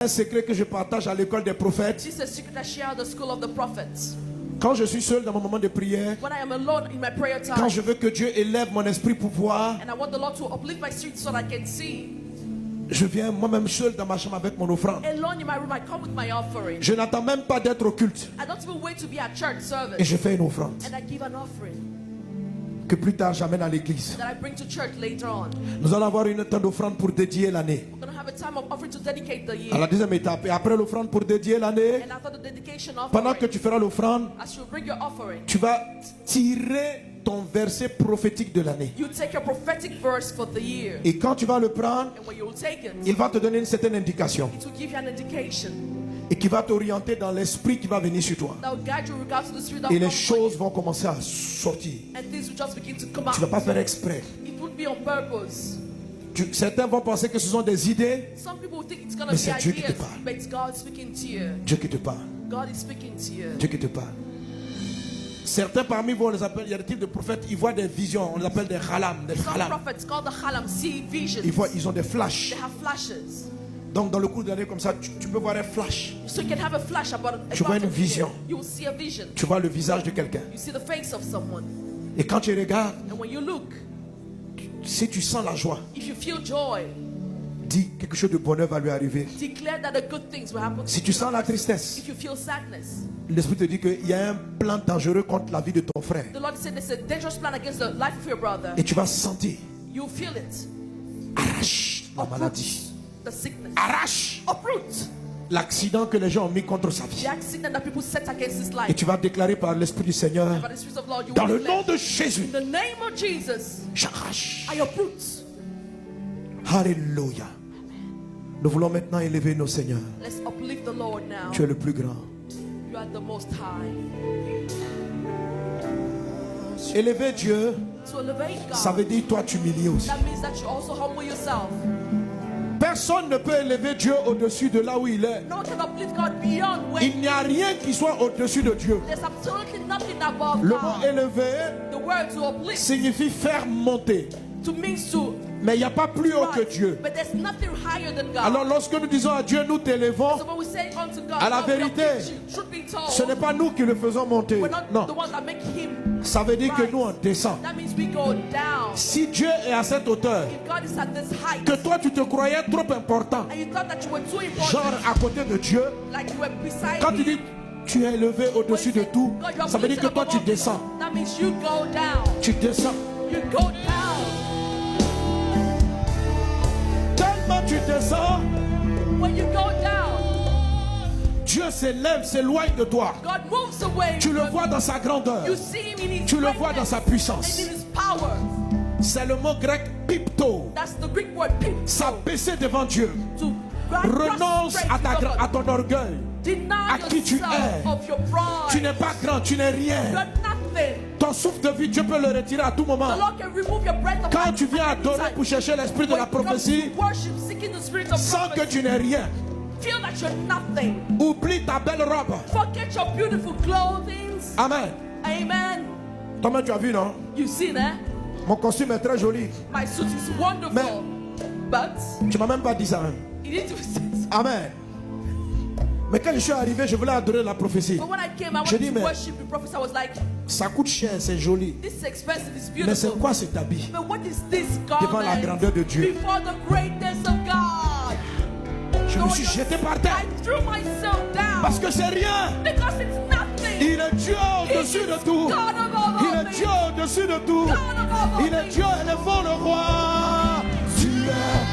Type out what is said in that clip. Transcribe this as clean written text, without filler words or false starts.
Un secret que je partage à l'école des prophètes. This is a secret I share at the school of the prophets. Quand je suis seul dans mon moment de prière, When I am alone in my prayer time, quand je veux que Dieu élève mon esprit pour voir, and I want the Lord to uplift my spirit so that I can see. je viens moi-même seul dans ma chambre avec mon offrande. Alone in my room, I come with my offering. Je n'attends même pas d'être au culte. I don't even wait to be at church service. Et je fais une offrande And I give an offering que plus tard j'amène à l'église. that I bring to church later on. Nous allons avoir une temps d'offrande pour dédier l'année. We're going to have a time of offering to dedicate the À la year. deuxième étape. Et après l'offrande pour dédier l'année, And after the dedication pendant que offering, tu feras l'offrande, as you bring your offering, tu vas tirer ton verset prophétique de l'année. you take your prophetic verse for the year. Et quand tu vas le prendre, And when you will take it, il va te donner une certaine indication. it will give you an indication Et qui va t'orienter dans l'esprit qui va venir sur toi. that will guide you in regards to the spirit that Et will les come upon choses vont commencer à sortir. you. And things will just begin to come Tu ne vas out. pas faire exprès. It would be on purpose. Certains vont penser que ce sont des idées. Some people think it's going to Mais be c'est Dieu qui te ideas, parle. but it's God speaking to you. Dieu qui te parle. God is speaking to you. Dieu qui te parle. Certains parmi vous, on les appelle, il y a des types de prophètes, ils voient des visions, on les appelle des khalam, des Some khalam. prophets called the Halam see visions. Ils ont des flashs. They have flashes. Donc dans le cours de l'année comme ça, tu peux voir un flash. So you can have a flash about a Tu vois part une of the year. vision. You will see a vision. Tu vois le visage de quelqu'un. You see the face of someone. Et quand tu regardes, And when you look, si tu sens la joie, if you feel joy, dis quelque chose de bonheur va lui arriver. declare that the good things will happen to Si you. tu sens la tristesse, If you feel sadness, l'esprit te dit qu'il y a un plan dangereux contre la vie de ton frère. the Lord said there's a dangerous plan against the life of your brother. Et tu vas sentir, You feel it. arrache la maladie. The sickness. Arrache Uproot l'accident que les gens ont mis contre sa vie. the accident that people set against his Et life. tu vas déclarer par l'Esprit du Seigneur, By the Spirit of the Lord, you dans will le declare, nom de Jésus, in the name of Jesus, j'arrache. I uproot. Alléluia. Nous voulons maintenant élever nos seigneurs. Let's uplift the Lord now. Tu es le plus grand. You are the most high. Élever Dieu, To elevate God, ça veut dire toi t'humilier aussi. that means that you also humble yourself. Personne ne peut élever Dieu au-dessus de là où il est. No one can uplift God beyond where Il n'y a rien qui soit au-dessus de Dieu. there's absolutely nothing above Le mot God. élevé The word to uplift signifie faire monter. to means to Mais il n'y a pas plus haut que rise, Dieu. but there's nothing higher than God. Alors lorsque nous disons à Dieu, nous t'élevons, So when we say unto God, à la God, we vérité, uplift you, truth be told, ce n'est pas nous qui le faisons monter. we're not Non. the ones that make him Ça veut dire que rise. nous on descend. That means we go down. Si Dieu est à cette hauteur, If God is at this height, que toi tu te croyais trop important, and you thought that you were too important, genre à côté de Dieu, like you were beside quand tu him, dis tu es élevé au-dessus de tout, God, you are ça veut dire que lifted toi above tu all. descends. That means you go down. Tu descends. You go down. Tellement tu descends, When you go down, Dieu s'élève, s'éloigne de toi. God moves away. Tu le from vois dans sa grandeur. you. You see him in his Tu le vois dans greatness sa puissance. and in his power. C'est le mot grec pipto. That's the Greek word pip. S'abaisser devant Dieu. To Renonce à, prostrate à ton orgueil. Deny à qui tu yourself es. of your pride. Tu n'es pas grand, tu n'es rien. You're nothing. Ton souffle de vie, Dieu peut le retirer à tout moment. The Lord can remove your breath of Quand life tu viens at any adorer time. pour chercher l'esprit de When la you come prophétie, to worship, seeking the spirit of sans que prophecy, tu n'aies rien, feel that you're nothing. oublie ta belle robe. Forget your beautiful clothing. Amen. Amen. Toi-même, tu as vu, non? You've seen it. Mon costume est très joli. My suit is wonderful. But Tu m'as même pas dit ça. Hein? you need to Amen. Mais quand je suis arrivé, je voulais adorer la prophétie. But when I came, I Je wanted dis, to mais worship the prophet. I was like, ça coûte cher, c'est joli. this is expensive, it's Mais c'est beautiful. quoi cet habit? But what is this Devant la garment grandeur de Dieu. before the greatness of God? Je me suis jeté par terre. I threw myself down Parce que c'est rien. because it's nothing. Il est Dieu au-dessus de tout. God of all Il est things. Dieu au-dessus de tout. God of all Il est things. Dieu, élévons le roi. Tu es